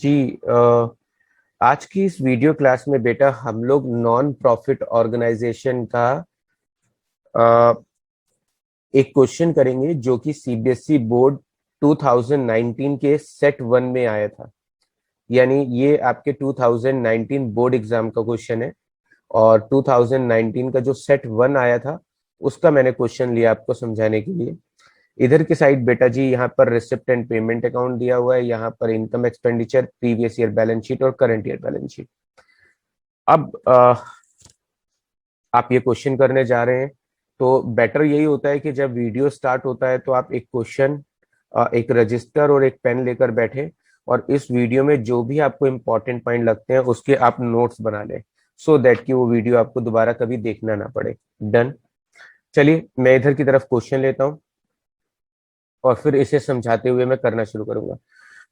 जी। आज की इस वीडियो क्लास में बेटा हम लोग नॉन प्रॉफिट ऑर्गेनाइजेशन का अ, एक क्वेश्चन करेंगे जो कि सीबीएसई बोर्ड 2019 के सेट वन में आया था। यानी ये आपके 2019 बोर्ड एग्जाम का क्वेश्चन है और 2019 का जो सेट वन आया था उसका मैंने क्वेश्चन लिया आपको समझाने के लिए। इधर की साइड बेटा जी यहाँ पर रिसिप्ट एंड पेमेंट अकाउंट दिया हुआ है, यहाँ पर income expenditure, previous year balance sheet और करंट ईयर बैलेंस शीट। अब आप ये क्वेश्चन करने जा रहे हैं तो बेटर यही होता है कि जब वीडियो स्टार्ट होता है तो आप एक क्वेश्चन, एक रजिस्टर और एक पेन लेकर बैठे और इस वीडियो में जो भी आपको इंपॉर्टेंट पॉइंट लगते हैं उसके आप नोट्स बना लें, सो दैट कि वो वीडियो आपको दोबारा कभी देखना ना पड़े। डन। चलिए मैं इधर की तरफ क्वेश्चन लेता हूँ और फिर इसे समझाते हुए मैं करना शुरू करूंगा।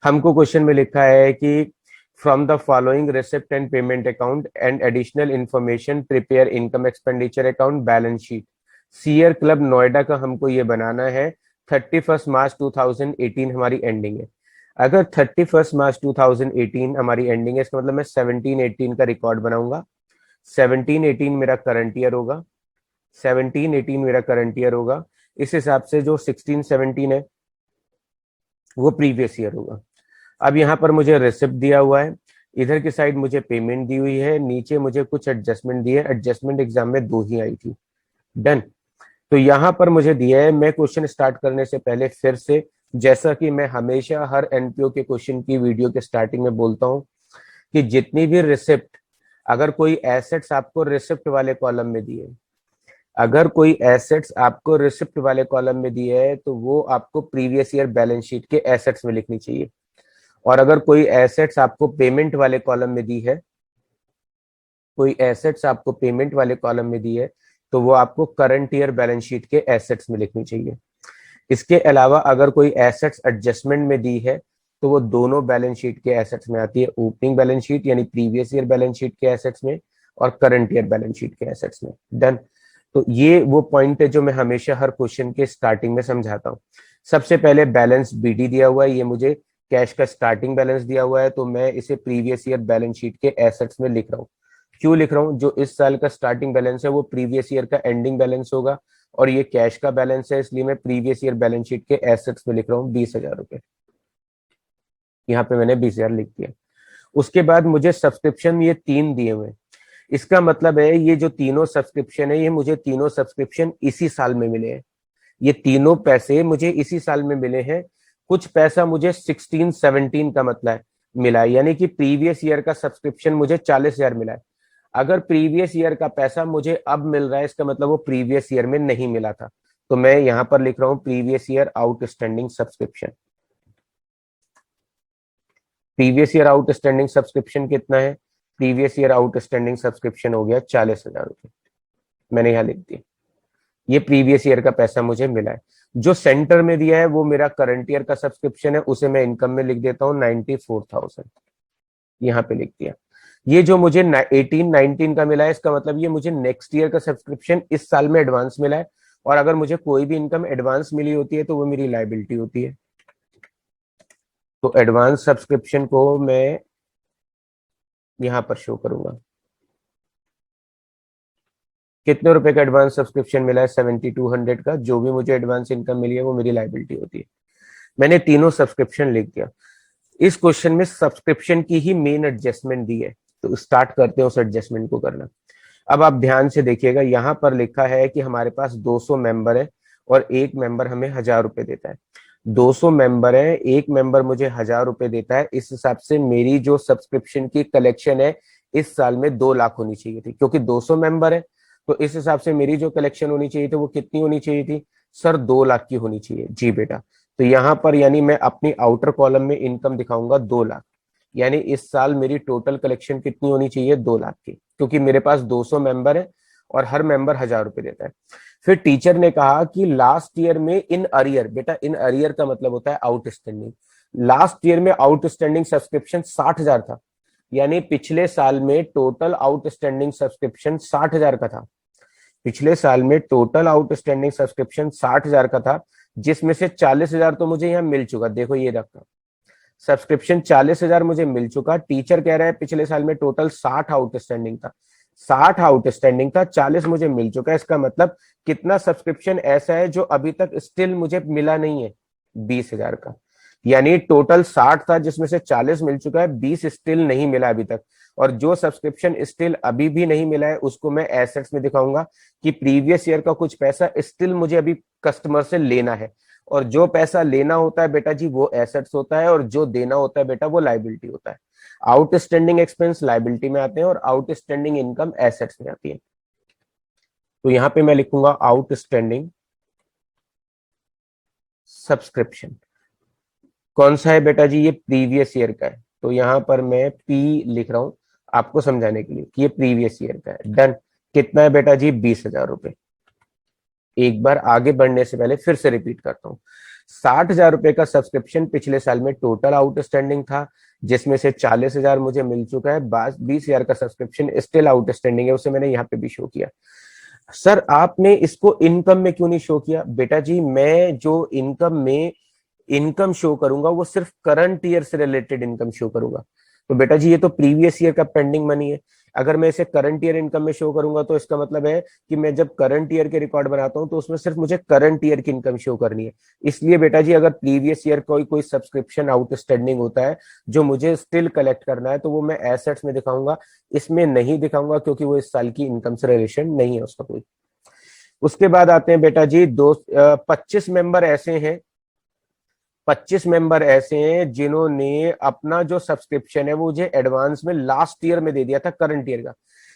हमको क्वेश्चन में लिखा है कि from the following receipt and payment account and additional information prepare income expenditure account balance sheet. सियर क्लब नोएडा का हमको ये बनाना है। 31 मार्च 2018 हमारी एंडिंग है। अगर 31 मार्च 2018 हमारी एंडिंग है, इसका मतलब मैं 17-18 का रिकॉर्ड बनाऊंगा। 17-18 मेरा करंट ईयर होगा। 17-18 मेरा करंट ईयर होगा। इस हिसाब से जो 16-17 है वो प्रीवियस ईयर होगा। अब यहाँ पर मुझे रिसिप्ट दिया हुआ है, इधर की साइड मुझे पेमेंट दी हुई है, नीचे मुझे कुछ एडजस्टमेंट दिए। एडजस्टमेंट एग्जाम में 2 ही आई थी। डन। तो यहाँ पर मुझे दिया है, मैं क्वेश्चन स्टार्ट करने से पहले फिर से, जैसा कि मैं हमेशा हर एनपीओ के क्वेश्चन की वीडियो के स्टार्टिंग में बोलता हूँ कि जितनी भी रिसिप्ट, अगर कोई एसेट्स आपको रिसिप्ट वाले कॉलम में दिए, अगर कोई एसेट्स आपको रिसिप्ट वाले कॉलम में दिए है तो वो आपको प्रीवियस ईयर बैलेंस शीट के एसेट्स में लिखनी चाहिए। और अगर कोई एसेट्स आपको पेमेंट वाले कॉलम में दी है, कोई एसेट्स आपको पेमेंट वाले कॉलम में दी है तो वो आपको करंट ईयर बैलेंस शीट के एसेट्स में लिखनी चाहिए। इसके अलावा अगर कोई एसेट्स एडजस्टमेंट में दी है तो वो दोनों बैलेंस शीट के एसेट्स में आती है, ओपनिंग बैलेंस शीट यानी प्रीवियस ईयर बैलेंस शीट के एसेट्स में और करंट ईयर बैलेंस शीट के एसेट्स में। डन। तो ये वो पॉइंट है जो मैं हमेशा हर क्वेश्चन के स्टार्टिंग में समझाता हूँ। सबसे पहले बैलेंस बीडी दिया हुआ है, ये मुझे कैश का स्टार्टिंग बैलेंस दिया हुआ है तो मैं इसे प्रीवियस ईयर बैलेंस शीट के एसेट्स में लिख रहा हूँ। क्यों लिख रहा हूँ? जो इस साल का स्टार्टिंग बैलेंस है वो प्रीवियस ईयर का एंडिंग बैलेंस होगा और ये कैश का बैलेंस है, इसलिए मैं प्रीवियस ईयर बैलेंस शीट के एसेट्स में लिख रहा हूँ 20,000 रुपए। यहाँ पे मैंने 20,000 लिख दिया। उसके बाद मुझे सब्सक्रिप्शन ये 3 दिए हुए हैं। इसका मतलब है ये जो तीनों सब्सक्रिप्शन है, ये मुझे तीनों सब्सक्रिप्शन इसी साल में मिले हैं। ये तीनों पैसे मुझे इसी साल में मिले हैं। कुछ पैसा मुझे 16-17 का मतलब मिला है, यानी कि प्रीवियस ईयर का सब्सक्रिप्शन मुझे 40,000 मिला है। अगर प्रीवियस ईयर का पैसा मुझे अब मिल रहा है, इसका मतलब वो प्रीवियस ईयर में नहीं मिला था। तो मैं यहां पर लिख रहा हूं previous year outstanding subscription. Previous year outstanding subscription कितना है? प्रीवियस ईयर आउटस्टैंडिंग सब्सक्रिप्शन हो गया 40,000 रुपए। मैंने यहां लिख दिया, ये प्रीवियस ईयर का पैसा मुझे मिला है। जो सेंटर में दिया है वो मेरा करंट ईयर का सब्सक्रिप्शन है, उसे मैं इनकम में लिख देता हूँ 94,000। यहाँ पे लिख दिया। ये जो मुझे 18-19 का मिला है, इसका मतलब ये मुझे नेक्स्ट ईयर का सब्सक्रिप्शन इस साल में एडवांस मिला है। और अगर मुझे कोई भी इनकम एडवांस मिली होती है तो वो मेरी लायबिलिटी होती है। तो एडवांस सब्सक्रिप्शन को मैं यहां पर शो करूंगा। कितने रुपए का एडवांस सब्सक्रिप्शन मिला है? 7200 का। जो भी मुझे एडवांस इनकम मिली है वो मेरी लायबिलिटी होती है। मैंने तीनों सब्सक्रिप्शन लिख दिया। इस क्वेश्चन में सब्सक्रिप्शन की ही मेन एडजस्टमेंट दी है, तो स्टार्ट करते हैं उस एडजस्टमेंट को करना। अब आप ध्यान से देखिएगा, यहां पर लिखा है कि हमारे पास 200 मेंबर है और एक मेंबर हमें 1,000 रुपए देता है। 200 मेंबर है, एक मेंबर मुझे 1,000 रुपए देता है। इस हिसाब से मेरी जो सब्सक्रिप्शन की कलेक्शन है इस साल में 2 लाख होनी चाहिए थी, क्योंकि 200 मेंबर है। तो इस हिसाब से मेरी जो कलेक्शन होनी चाहिए थी वो कितनी होनी चाहिए थी सर? 2 लाख की होनी चाहिए। जी बेटा। तो यहां पर यानी मैं अपनी आउटर कॉलम में इनकम दिखाऊंगा 2 लाख। यानी इस साल मेरी टोटल कलेक्शन कितनी होनी चाहिए? 2 लाख की, क्योंकि मेरे पास 200 मेंबर है और हर मेंबर 1,000 रुपए देता है। फिर टीचर ने कहा कि लास्ट ईयर में इन अरियर, बेटा इन अरियर का मतलब होता है आउटस्टैंडिंग। लास्ट ईयर में आउटस्टैंडिंग सब्सक्रिप्शन 60,000 था, यानी पिछले साल में टोटल आउटस्टैंडिंग सब्सक्रिप्शन 60,000 का था। पिछले साल में टोटल आउटस्टैंडिंग सब्सक्रिप्शन 60,000 का था, जिसमें से 40,000 तो मुझे यहाँ मिल चुका। देखो ये रखा सब्सक्रिप्शन 40,000 मुझे मिल चुका। टीचर कह रहा है पिछले साल में टोटल 60 आउटस्टैंडिंग था, 60 आउटस्टैंडिंग था, 40 मुझे मिल चुका है। इसका मतलब कितना सब्सक्रिप्शन ऐसा है जो अभी तक स्टिल मुझे मिला नहीं है? 20,000 का। यानी टोटल 60 था जिसमें से 40 मिल चुका है, 20 स्टिल नहीं मिला अभी तक। और जो सब्सक्रिप्शन स्टिल अभी भी नहीं मिला है उसको मैं एसेट्स में दिखाऊंगा कि प्रीवियस ईयर का कुछ पैसा स्टिल मुझे अभी कस्टमर से लेना है। और जो पैसा लेना होता है बेटा जी वो एसेट्स होता है, और जो देना होता है बेटा वो लाइबिलिटी होता है। आउटस्टैंडिंग एक्सपेंस लाइबिलिटी में आते हैं और आउटस्टैंडिंग इनकम एसेट्स में आती है। तो यहां पे मैं लिखूंगा आउटस्टैंडिंग सब्सक्रिप्शन। कौन सा है बेटा जी? ये प्रीवियस ईयर का है, तो यहां पर मैं पी लिख रहा हूं आपको समझाने के लिए कि ये प्रीवियस ईयर का है। डन। कितना है बेटा जी? 20,000 रुपए। एक बार आगे बढ़ने से पहले फिर से रिपीट करता हूं। 60,000 रुपए का सब्सक्रिप्शन पिछले साल में टोटल आउटस्टैंडिंग था, जिसमें से 40,000 मुझे मिल चुका है। 20,000 का सब्सक्रिप्शन स्टिल आउटस्टैंडिंग है, उसे मैंने यहाँ पे भी शो किया। सर आपने इसको इनकम में क्यों नहीं शो किया? बेटा जी मैं जो इनकम में इनकम शो करूंगा वो सिर्फ करंट ईयर से रिलेटेड इनकम शो करूंगा। तो बेटा जी ये तो प्रीवियस ईयर का पेंडिंग मनी है। अगर मैं इसे करंट ईयर इनकम में शो करूंगा तो इसका मतलब है कि मैं जब करंट ईयर के रिकॉर्ड बनाता हूं तो उसमें सिर्फ मुझे करंट ईयर की इनकम शो करनी है। इसलिए बेटा जी अगर प्रीवियस ईयर कोई कोई सब्सक्रिप्शन आउटस्टैंडिंग होता है जो मुझे स्टिल कलेक्ट करना है तो वो मैं एसेट्स में दिखाऊंगा, इसमें नहीं दिखाऊंगा क्योंकि वो इस साल की इनकम से रिलेशन नहीं है उसका कोई। उसके बाद आते हैं बेटा जी 25 मेंबर ऐसे हैं, 25 मेंबर ऐसे हैं जिन्होंने अपना जो सब्सक्रिप्शन है वो मुझे एडवांस में लास्ट ईयर में दे दिया था, करंट ईयर का।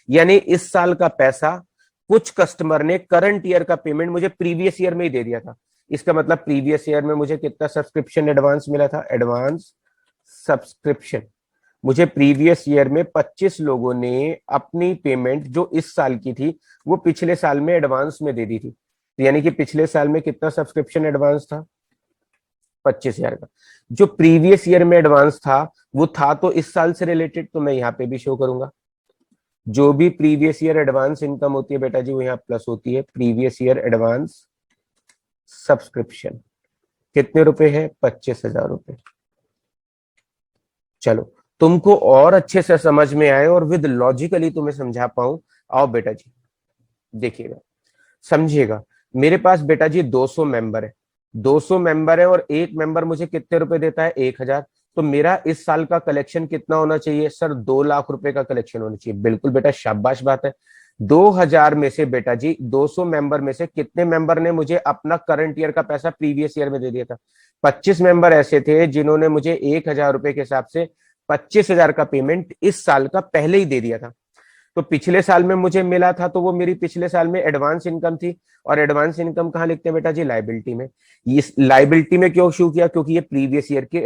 यानी इस साल का पैसा कुछ कस्टमर ने करंट ईयर का पेमेंट मुझे प्रीवियस ईयर में ही दे दिया था। इसका मतलब प्रीवियस ईयर में मुझे कितना सब्सक्रिप्शन एडवांस मिला था? एडवांस सब्सक्रिप्शन मुझे प्रीवियस ईयर में 25 लोगों ने अपनी पेमेंट जो इस साल की थी वो पिछले साल में एडवांस में दे दी थी। तो यानी कि पिछले साल में कितना सब्सक्रिप्शन एडवांस था? 25,000 का। जो प्रीवियस ईयर में एडवांस था वो था तो इस साल से रिलेटेड, तो मैं यहाँ पे भी शो करूंगा। जो भी प्रीवियस ईयर एडवांस इनकम होती है बेटा जी वो यहाँ प्लस होती है। प्रीवियस ईयर एडवांस सब्सक्रिप्शन कितने रुपए है? 25,000 रुपए। चलो तुमको और अच्छे से समझ में आए और विद लॉजिकली तुम्हें समझा पाऊं, आओ बेटा जी देखिएगा, समझिएगा। मेरे पास बेटा जी 200 मेंबर है, 200 मेंबर है और एक मेंबर मुझे कितने रुपए देता है? 1,000। तो मेरा इस साल का कलेक्शन कितना होना चाहिए? सर 2 लाख रुपए का कलेक्शन होना चाहिए। बिल्कुल बेटा, शाबाश बात है। 2,000 में से बेटा जी 200 मेंबर में से कितने मेंबर ने मुझे अपना करंट ईयर का पैसा प्रीवियस ईयर में दे दिया था? 25 मेंबर ऐसे थे जिन्होंने मुझे 1,000 रुपए के हिसाब से 25,000 का पेमेंट इस साल का पहले ही दे दिया था। तो पिछले साल में मुझे मिला था तो वो मेरी पिछले साल में एडवांस इनकम थी। और एडवांस इनकम कहाँ लिखते हैं बेटा जी? लाइबिलिटी में। इस लाइबिलिटी में क्यों शो किया? क्योंकि ये प्रीवियस ईयर की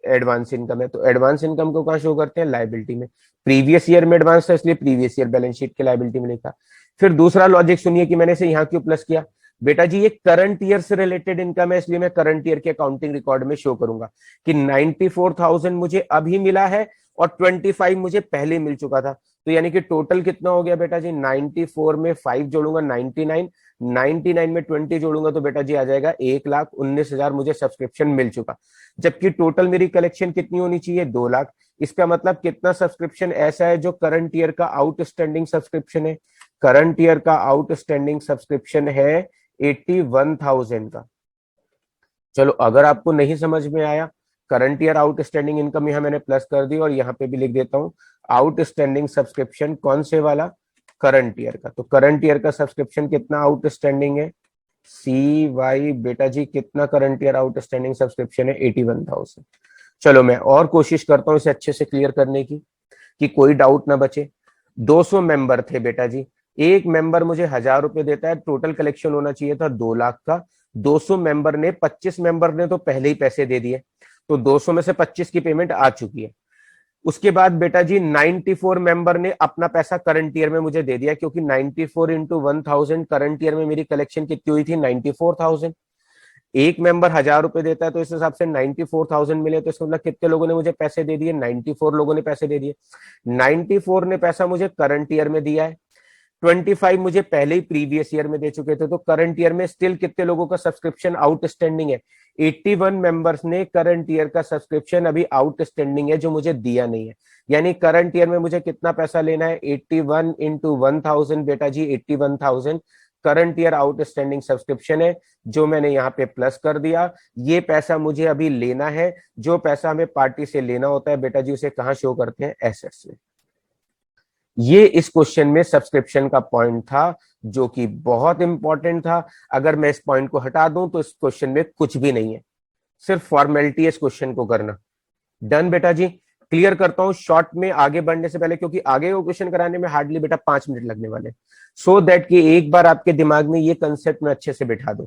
एडवांस इनकम है। तो एडवांस इनकम को कहाँ शो करते हैं? लाइबिलिटी में। प्रीवियस ईयर में एडवांस था इसलिए प्रीवियस ईयर बैलेंस शीट के लाइबिलिटी में लिखा। फिर दूसरा लॉजिक सुनिए कि मैंने इसे यहाँ क्यों प्लस किया। बेटा जी ये करंट ईयर से रिलेटेड इनकम है इसलिए मैं करंट ईयर के अकाउंटिंग रिकॉर्ड में शो करूंगा कि 94,000 मुझे अभी मिला है और 25 मुझे पहले मिल चुका था। तो यानी कि टोटल कितना हो गया बेटा जी? 94 में 5 जोड़ूंगा 99, 99 में 20 जोड़ूंगा तो बेटा जी आ जाएगा 1,19,000 मुझे सब्सक्रिप्शन मिल चुका। जबकि टोटल मेरी कलेक्शन कितनी होनी चाहिए? 2 लाख। इसका मतलब कितना सब्सक्रिप्शन ऐसा है जो करंट ईयर का आउटस्टैंडिंग सब्सक्रिप्शन है? करंट ईयर का आउटस्टैंडिंग सब्सक्रिप्शन है 81,000 का। चलो अगर आपको नहीं समझ में आया, करंट ईयर आउटस्टैंडिंग इनकम यहां मैंने प्लस कर दी और यहां पे भी लिख देता हूं आउटस्टैंडिंग सब्सक्रिप्शन कौन से वाला? करंट ईयर का। तो करंट ईयर का सब्सक्रिप्शन कितना आउटस्टैंडिंग है? सी वाई बेटा जी कितना करंट ईयर आउटस्टैंडिंग सब्सक्रिप्शन है? 81,000। चलो मैं और कोशिश करता हूं इसे अच्छे से क्लियर करने की कि कोई डाउट ना बचे। 200 मेंबर थे बेटा जी, एक मेंबर मुझे 1,000 रुपए देता है, टोटल कलेक्शन होना चाहिए था 2 लाख का। 200 मेंबर ने 25 मेंबर ने तो पहले ही पैसे दे दिए, तो 200 में से 25 की पेमेंट आ चुकी है। उसके बाद बेटा जी 94 मेंबर ने अपना पैसा करंट ईयर में मुझे दे दिया क्योंकि 94 इंटू 1,000 करंट ईयर में मेरी कलेक्शन कितनी हुई थी? 94,000। एक मेंबर 1,000 रुपए देता है तो इस हिसाब से 94,000 मिले, तो इसका मतलब कितने लोगों ने मुझे पैसे दे दिए? 94 लोगों ने पैसे दे दिए। 94 ने पैसा मुझे करंट ईयर में दिया है, 25 मुझे पहले ही प्रीवियस ईयर में दे चुके थे, तो करंट ईयर में स्टिल कितने लोगों का सब्सक्रिप्शन आउटस्टैंडिंग है? 81 मेंबर्स ने करंट ईयर का सब्सक्रिप्शन अभी आउटस्टैंडिंग है जो मुझे दिया नहीं है। यानी करंट ईयर में मुझे कितना पैसा लेना है, 81 इंटू 1000 बेटा जी, 81,000 करंट ईयर आउटस्टैंडिंग सब्सक्रिप्शन है, जो मैंने यहाँ पे प्लस कर दिया। ये पैसा मुझे अभी लेना है। जो पैसा हमें पार्टी से लेना होता है बेटा जी, उसे कहाँ शो करते हैं, एसेट्स में। ये इस क्वेश्चन में सब्सक्रिप्शन का पॉइंट था, जो कि बहुत इंपॉर्टेंट था। अगर मैं इस पॉइंट को हटा दूं तो इस क्वेश्चन में कुछ भी नहीं है, सिर्फ फॉर्मेलिटी है इस क्वेश्चन को करना। डन बेटा जी। क्लियर करता हूं शॉर्ट में आगे बढ़ने से पहले, क्योंकि आगे वो क्वेश्चन कराने में हार्डली बेटा 5 मिनट लगने वाले, सो दैट कि एक बार आपके दिमाग में ये कंसेप्ट में अच्छे से बिठा दूं।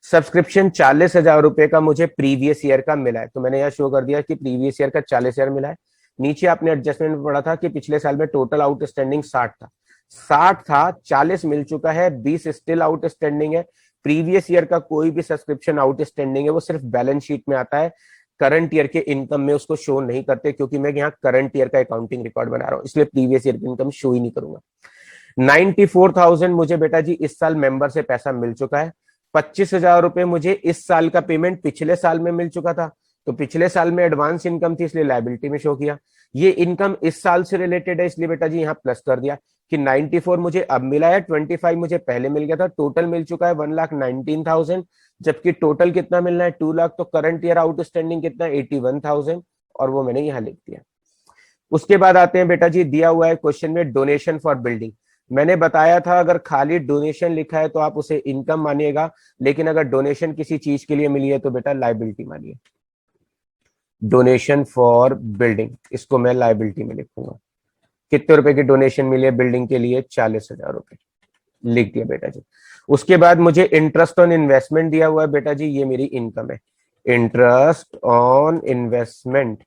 सब्सक्रिप्शन 40,000 रुपए का मुझे प्रीवियस ईयर का मिला है, तो मैंने यहाँ शो कर दिया कि प्रीवियस ईयर का 40,000 मिला है। नीचे आपने एडजस्टमेंट में पढ़ा था कि पिछले साल में टोटल आउटस्टैंडिंग 60 था, 60 था, 40 मिल चुका है, 20 स्टिल आउटस्टैंडिंग है। प्रीवियस ईयर का कोई भी सब्सक्रिप्शन आउटस्टैंडिंग है वो सिर्फ बैलेंस शीट में आता है, करंट ईयर के इनकम में उसको शो नहीं करते, क्योंकि मैं यहाँ करंट ईयर का अकाउंटिंग रिकॉर्ड बना रहा हूँ, इसलिए प्रीवियस ईयर की इनकम शो ही नहीं करूंगा। 94,000 मुझे बेटा जी इस साल मेंबर से पैसा मिल चुका है। 25,000 रुपए मुझे इस साल का पेमेंट पिछले साल में मिल चुका था, तो पिछले साल में एडवांस इनकम थी इसलिए लायबिलिटी में शो किया। ये इनकम इस साल से रिलेटेड है, इसलिए बेटा जी यहाँ प्लस कर दिया कि 94 मुझे अब मिला है, 25 मुझे पहले मिल गया था, टोटल मिल चुका है 1,19,000। जबकि टोटल कितना मिलना है, 2 लाख। तो करंट ईयर आउटस्टैंडिंग कितना है, 81,000, और वो मैंने यहाँ लिख दिया। उसके बाद आते हैं बेटा जी, दिया हुआ है क्वेश्चन में डोनेशन फॉर बिल्डिंग। मैंने बताया था अगर खाली डोनेशन लिखा है तो आप उसे इनकम मानिएगा, लेकिन अगर डोनेशन किसी चीज के लिए मिली है तो बेटा लायबिलिटी मानिए। डोनेशन फॉर बिल्डिंग, इसको मैं लायबिलिटी में लिखूंगा। कितने रुपए की डोनेशन मिली है बिल्डिंग के लिए, 40,000 रुपए, लिख दिया बेटा जी। उसके बाद मुझे इंटरेस्ट ऑन इन्वेस्टमेंट दिया हुआ है बेटा जी, ये मेरी इनकम है, इंटरेस्ट ऑन इन्वेस्टमेंट।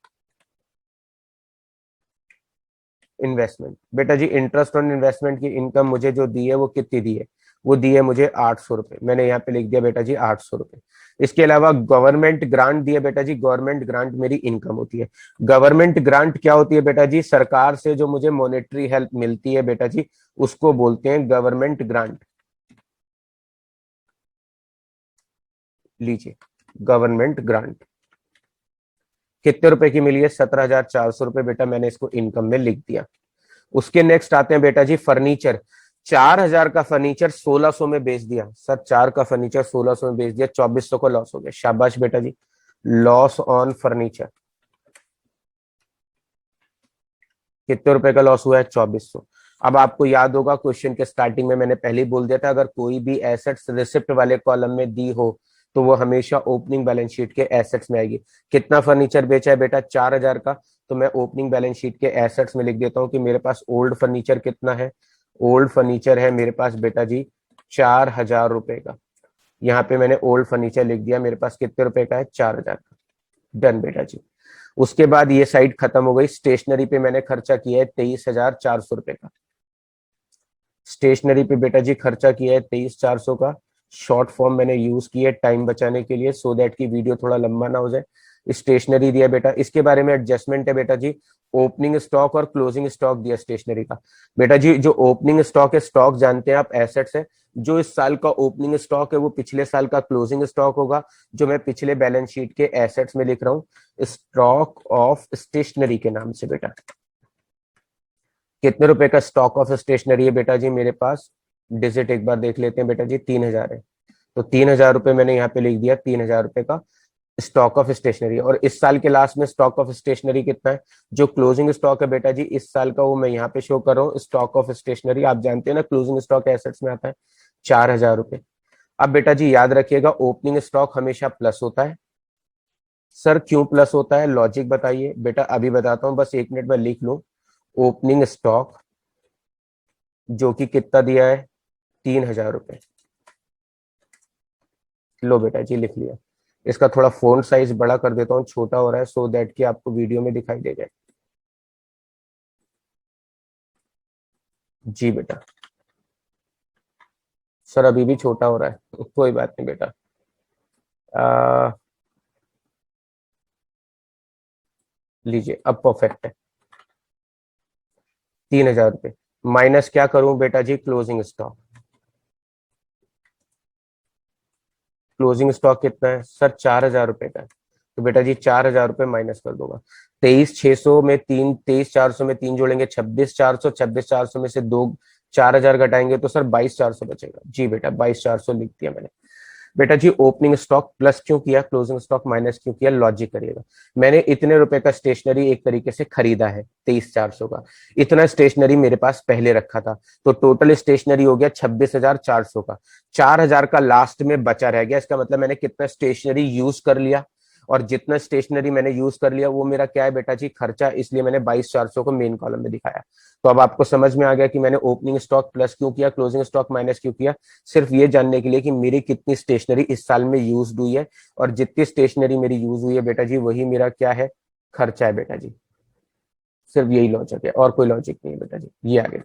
इन्वेस्टमेंट बेटा जी, इंटरेस्ट ऑन इन्वेस्टमेंट की इनकम मुझे जो दी है वो कितनी दी है, वो दी है मुझे 800 रुपए, मैंने यहाँ पे लिख दिया बेटा जी 800 रुपए। इसके अलावा गवर्नमेंट ग्रांट दिया बेटा जी, गवर्नमेंट ग्रांट मेरी इनकम होती है। गवर्नमेंट ग्रांट क्या होती है बेटा जी, सरकार से जो मुझे मॉनेटरी हेल्प मिलती है बेटा जी, उसको बोलते हैं गवर्नमेंट ग्रांट। लीजिए, गवर्नमेंट ग्रांट कितने रुपए की मिली है, 17,400 रुपए, बेटा मैंने इसको इनकम में लिख दिया। उसके नेक्स्ट आते हैं बेटा जी फर्नीचर। 4,000 का फर्नीचर 1,600 में बेच दिया सर, 4 का फर्नीचर 1,600 में बेच दिया, 2,400 का लॉस हो गया, शाबाश बेटा जी। लॉस ऑन फर्नीचर कितने रुपए का लॉस हुआ है, 2,400। अब आपको याद होगा क्वेश्चन के स्टार्टिंग में मैंने पहले ही बोल दिया था, अगर कोई भी एसेट्स रिसिप्ट वाले कॉलम में दी हो तो वो हमेशा ओपनिंग बैलेंस शीट के एसेट्स में आएगी। कितना फर्नीचर बेचा है बेटा, 4,000 का, तो मैं ओपनिंग बैलेंस शीट के एसेट्स में लिख देता हूँ कि मेरे पास ओल्ड फर्नीचर कितना है, ओल्ड फर्नीचर है मेरे पास बेटा जी 4,000 रुपए का। यहाँ पे मैंने ओल्ड फर्नीचर लिख दिया, मेरे पास कितने रुपए का है, 4,000 का। डन बेटा जी। उसके बाद ये साइड खत्म हो गई। स्टेशनरी पे मैंने खर्चा किया है 23,400 रुपए का। स्टेशनरी पे बेटा जी खर्चा किया है 23,400 का। शॉर्ट फॉर्म मैंने यूज किया है टाइम बचाने के लिए, सो दैट की वीडियो थोड़ा लंबा ना हो जाए। स्टेशनरी दिया बेटा, इसके बारे में एडजस्टमेंट है बेटा जी, ओपनिंग स्टॉक और क्लोजिंग स्टॉक दिया स्टेशनरी का। बेटा जी जो ओपनिंग स्टॉक है, स्टॉक जानते हैं आप, एसेट्स है। जो इस साल का ओपनिंग स्टॉक है वो पिछले साल का क्लोजिंग स्टॉक होगा, जो मैं पिछले बैलेंस शीट के एसेट्स में लिख रहा हूँ स्टॉक ऑफ स्टेशनरी के नाम से बेटा। कितने रुपए का स्टॉक ऑफ स्टेशनरी है बेटा जी मेरे पास, डिजिट एक बार देख लेते हैं बेटा जी, 3,000 है। तो 3,000 रुपए मैंने यहाँ पे लिख दिया, 3,000 रुपए का स्टॉक ऑफ स्टेशनरी। और इस साल के लास्ट में स्टॉक ऑफ स्टेशनरी कितना है, जो क्लोजिंग स्टॉक है बेटा जी इस साल का, वो मैं यहाँ पे शो कर रहा हूँ, स्टॉक ऑफ स्टेशनरी। आप जानते हैं ना क्लोजिंग स्टॉक एसेट्स में आता है 4,000 रुपए। अब बेटा जी याद रखिएगा, ओपनिंग स्टॉक हमेशा प्लस होता है। सर क्यों प्लस होता है, लॉजिक बताइए बेटा, अभी बताता हूँ, बस 1 मिनट में लिख लो। ओपनिंग स्टॉक जो कि कितना दिया है, 3,000 रुपए। लो बेटा जी लिख लिया। इसका थोड़ा फोन साइज बड़ा कर देता हूँ, छोटा हो रहा है, सो दैट कि आपको वीडियो में दिखाई दे जाए। जी बेटा, सर अभी भी छोटा हो रहा है, कोई बात नहीं बेटा। आ, लीजिए अब परफेक्ट है। 3,000 रुपए माइनस क्या करूं बेटा जी, क्लोजिंग स्टॉक। क्लोजिंग स्टॉक कितना है सर? 4,000 रुपए का है। तो बेटा जी 4,000 रुपए माइनस कर दूंगा। 23,600 में तीन, 23,400 में तीन जोड़ेंगे 26,400, 26,400 में से दो 4,000 घटाएंगे तो सर 22,400 बचेगा। जी बेटा 22,400 लिख दिया मैंने। बेटा जी ओपनिंग स्टॉक प्लस क्यों किया, क्लोजिंग स्टॉक माइनस क्यों किया, लॉजिक करिएगा। मैंने इतने रुपए का स्टेशनरी एक तरीके से खरीदा है 23,400 का, इतना स्टेशनरी मेरे पास पहले रखा था, तो टोटल स्टेशनरी हो गया 26,400 का। 4,000 का लास्ट में बचा रह गया, इसका मतलब मैंने कितना स्टेशनरी यूज कर लिया, और जितना स्टेशनरी मैंने यूज कर लिया वो मेरा क्या है बेटा जी, खर्चा, इसलिए मैंने 22,400 को मेन कॉलम में दिखाया। तो अब आपको समझ में आ गया कि मैंने ओपनिंग स्टॉक प्लस क्यों किया, क्लोजिंग स्टॉक माइनस क्यों किया, सिर्फ ये जानने के लिए कि मेरी कितनी स्टेशनरी इस साल में यूज हुई है, और जितनी स्टेशनरी मेरी यूज हुई है बेटा जी वही मेरा क्या है, खर्चा है बेटा जी। सिर्फ यही लॉजिक है और कोई लॉजिक नहीं है बेटा जी। ये आगे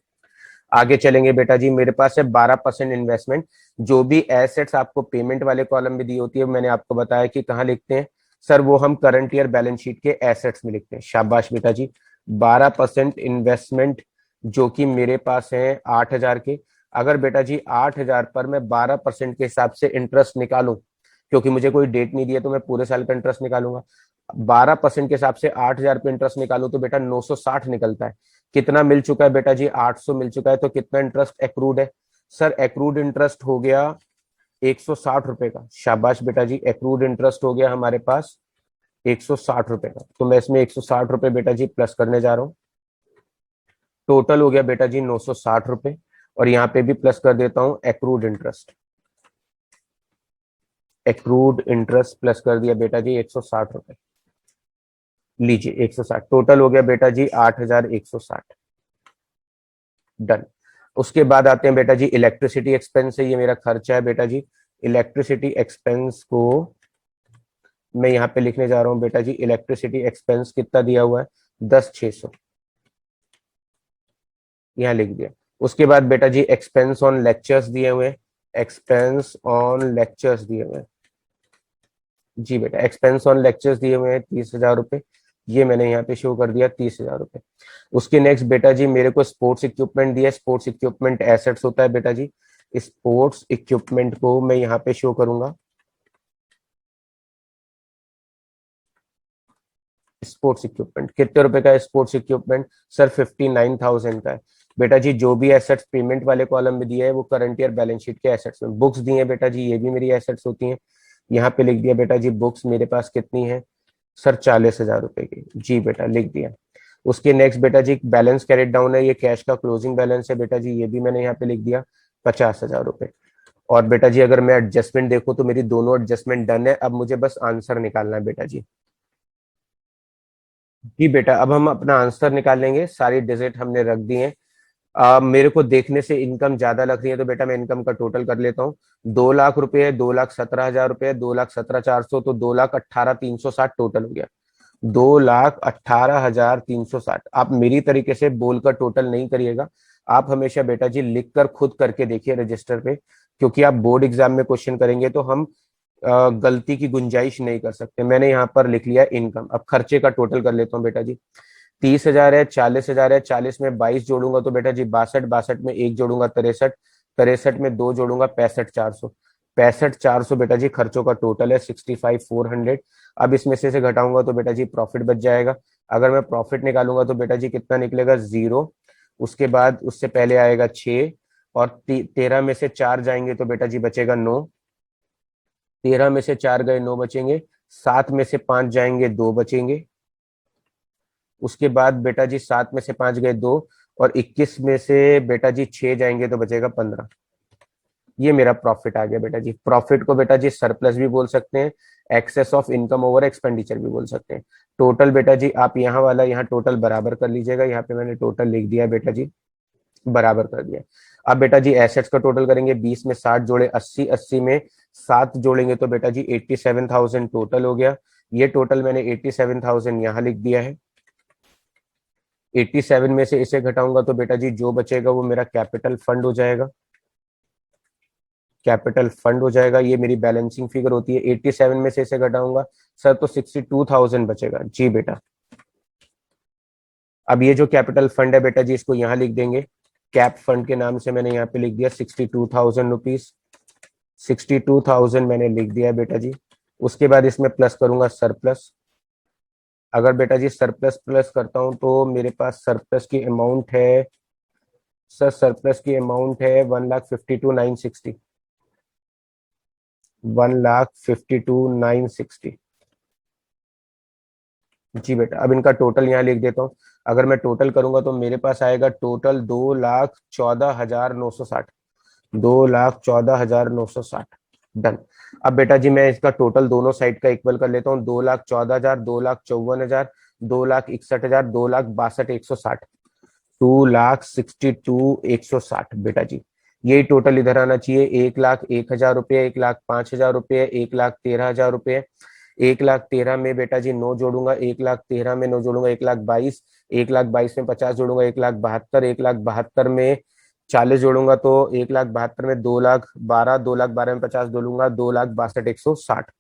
आगे चलेंगे बेटा जी, मेरे पास है 12% इन्वेस्टमेंट। जो भी एसेट्स आपको पेमेंट वाले कॉलम में दी होती है, मैंने आपको बताया कि कहाँ लिखते हैं सर, वो हम करंट ईयर बैलेंस शीट के एसेट्स में लिखते हैं। शाबाश बेटा जी। 12% इन्वेस्टमेंट जो कि मेरे पास है 8,000 के। अगर बेटा जी 8,000 पर मैं 12% के हिसाब से इंटरेस्ट निकालूं, क्योंकि मुझे कोई डेट नहीं दी है तो मैं पूरे साल का इंटरेस्ट निकालूंगा। 12% के हिसाब से 8,000 पे इंटरेस्ट निकालू तो बेटा 960 निकलता है। कितना मिल चुका है बेटा जी? 800 मिल चुका है। तो कितना इंटरेस्ट एक्रूड है सर? एक्रूड इंटरेस्ट हो गया 160 रुपए का। शाबाश बेटा जी, एक्रूड इंटरेस्ट हो गया हमारे पास 160 रुपए का। तो मैं इसमें 160 रुपए बेटा जी प्लस करने जा रहा हूँ। टोटल हो गया बेटा जी 960 रुपए, और यहाँ पे भी प्लस कर देता हूँ accrued interest. Accrued interest plus कर दिया बेटा जी 160 रुपए। लीजिए 160, टोटल हो गया बेटा जी 8,160। डन। उसके बाद आते हैं बेटा जी इलेक्ट्रिसिटी एक्सपेंस है, ये मेरा खर्चा है बेटा जी। इलेक्ट्रिसिटी एक्सपेंस को मैं यहाँ पे लिखने जा रहा हूँ बेटा जी। इलेक्ट्रिसिटी एक्सपेंस कितना दिया हुआ है? 10,600, यहाँ लिख दिया। उसके बाद बेटा जी एक्सपेंस ऑन लेक्चर्स दिए हुए हैं। एक्सपेंस ऑन लेक्चर्स दिए हुए हैं। जी बेटा एक्सपेंस ऑन लेक्चर्स दिए हुए हैं 30,000 रुपए, ये मैंने यहाँ पे शो कर दिया 30,000 रुपए। उसके नेक्स्ट बेटा जी मेरे को स्पोर्ट्स इक्विपमेंट दिया। स्पोर्ट्स इक्विपमेंट एसेट्स होता है बेटा जी। स्पोर्ट्स इक्विपमेंट को मैं यहाँ पे शो करूंगा। स्पोर्ट्स इक्विपमेंट कितने रुपए का है? स्पोर्ट्स इक्विपमेंट सर 59,000 का है। बेटा जी जो भी एसेट्स पेमेंट वाले कॉलम में दिया है वो करंट ईयर बैलेंस शीट के एसेट्स में। बुक्स दिए हैं बेटा जी, ये भी मेरी एसेट्स होती हैं। यहाँ पे लिख दिया बेटा जी बुक्स मेरे पास कितनी है सर? 40,000 रुपए की। जी बेटा लिख दिया। उसके नेक्स्ट बेटा जी बैलेंस कैरेट डाउन है, ये कैश का क्लोजिंग बैलेंस है बेटा जी, ये भी मैंने यहाँ पे लिख दिया 50,000 रुपए। और बेटा जी अगर मैं एडजस्टमेंट देखूं तो मेरी दोनों एडजस्टमेंट डन है, अब मुझे बस आंसर निकालना है बेटा जी। जी बेटा अब हम अपना आंसर निकाल लेंगे, सारी डिजिट हमने रख दी हैं। मेरे को देखने से इनकम ज्यादा लग रही है तो बेटा मैं इनकम का टोटल कर लेता हूँ। 2 लाख रुपए, 2,17,000 रुपए, 2,17,400, तो 2,18,360 टोटल हो गया। 2,18,360। आप मेरी तरीके से बोलकर टोटल नहीं करिएगा, आप हमेशा बेटा जी लिख कर खुद करके देखिए रजिस्टर पे, क्योंकि आप बोर्ड एग्जाम में क्वेश्चन करेंगे तो हम गलती की गुंजाइश नहीं कर सकते। मैंने यहाँ पर लिख लिया इनकम। अब खर्चे का टोटल कर लेता हूँ बेटा जी। 30,000 है, 40,000 है, 40 में 22 जोड़ूंगा तो बेटा जी 62, 62 में एक जोड़ूंगा 63, 63 में दो जोड़ूंगा 65,400, 65,400 बेटा जी खर्चों का टोटल है 65,400। अब इसमें से घटाऊंगा तो बेटा जी प्रॉफिट बच जाएगा। अगर मैं प्रॉफिट निकालूंगा तो बेटा जी कितना निकलेगा? 0। उसके बाद उससे पहले आएगा 6, और 13 में से 4 जाएंगे तो बेटा जी बचेगा 9। 13 में से 4 गए 9 बचेंगे। 7 में से 5 जाएंगे 2 बचेंगे। उसके बाद बेटा जी 7 में से 5 गए 2, और 21 में से बेटा जी 6 जाएंगे तो बचेगा 15। ये मेरा प्रॉफिट आ गया बेटा जी। प्रॉफिट को बेटा जी सरप्लस भी बोल सकते हैं, excess of income over expenditure भी बोल सकते हैं। टोटल बेटा जी आप यहाँ वाला यहाँ टोटल बराबर कर लीजिएगा, यहाँ पे मैंने टोटल लिख दिया बेटा जी, बराबर कर दिया। अब बेटा जी एसेट्स का टोटल करेंगे। 20 में 60 जोड़े 80, 80 में 7 जोड़ेंगे तो बेटा जी 87,000 टोटल हो गया। ये टोटल मैंने 87,000 यहाँ लिख दिया है। 87 में से इसे घटाऊंगा तो बेटा जी जो बचेगा वो मेरा कैपिटल फंड हो जाएगा। कैपिटल फंड हो जाएगा, ये मेरी बैलेंसिंग फिगर होती है। 87 में से इसे घटाऊंगा सर तो 62,000 बचेगा। जी बेटा अब ये जो कैपिटल फंड है बेटा जी इसको यहाँ लिख देंगे। कैप फंड के नाम से मैंने यहाँ पे लिख दिया 62,000 रुपीज। 62,000 मैंने लिख दिया बेटा जी। उसके बाद इसमें प्लस करूंगा सरप्लस। अगर बेटा जी सरप्लस प्लस करता हूं तो मेरे पास सरप्लस की अमाउंट है, सर सरप्लस की अमाउंट है 1,52,960। 1,52,960। जी बेटा, अब इनका टोटल यहाँ लिख देता हूँ। अगर मैं टोटल करूंगा तो मेरे पास आएगा टोटल 2,14,960। 2,14,960। डन। अब बेटा जी मैं इसका टोटल दोनों साइड का इक्वल कर लेता हूँ। 2,14,000, 2,54,000, 2,61,000, 2,62,160। 2,62,160 बेटा जी। यही टोटल इधर आना चाहिए। 1,01,000 रुपये, 1,05,000 रुपये, 1,13,000 रुपये। 1,13,000 में बेटा जी 9 जोड़ूंगा, 1,13,000 में 9 जोड़ूंगा 1,22,000। 1,22,000 में 50 जोड़ूंगा 1,72,000। 1,72,000 में 40 जोड़ूंगा तो 1,72,000 में 2,12,000। 2,12,000 में 50 जोड़ूंगा 2,62,160।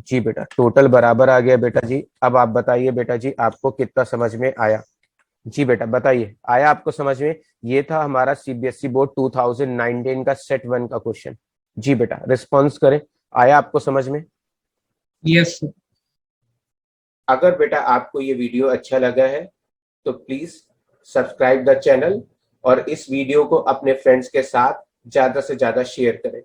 जी बेटा, टोटल बराबर आ गया बेटा जी। अब आप बताइए बेटा जी, आपको कितना समझ में आया? जी बेटा बताइए, आया आपको समझ में? ये था हमारा सीबीएसई बोर्ड 2019 का सेट 1 का क्वेश्चन। जी बेटा रिस्पॉन्स करें, आया आपको समझ में? Yes sir. अगर बेटा आपको ये वीडियो अच्छा लगा है तो प्लीज सब्सक्राइब द चैनल और इस वीडियो को अपने फ्रेंड्स के साथ ज्यादा से ज्यादा शेयर करें।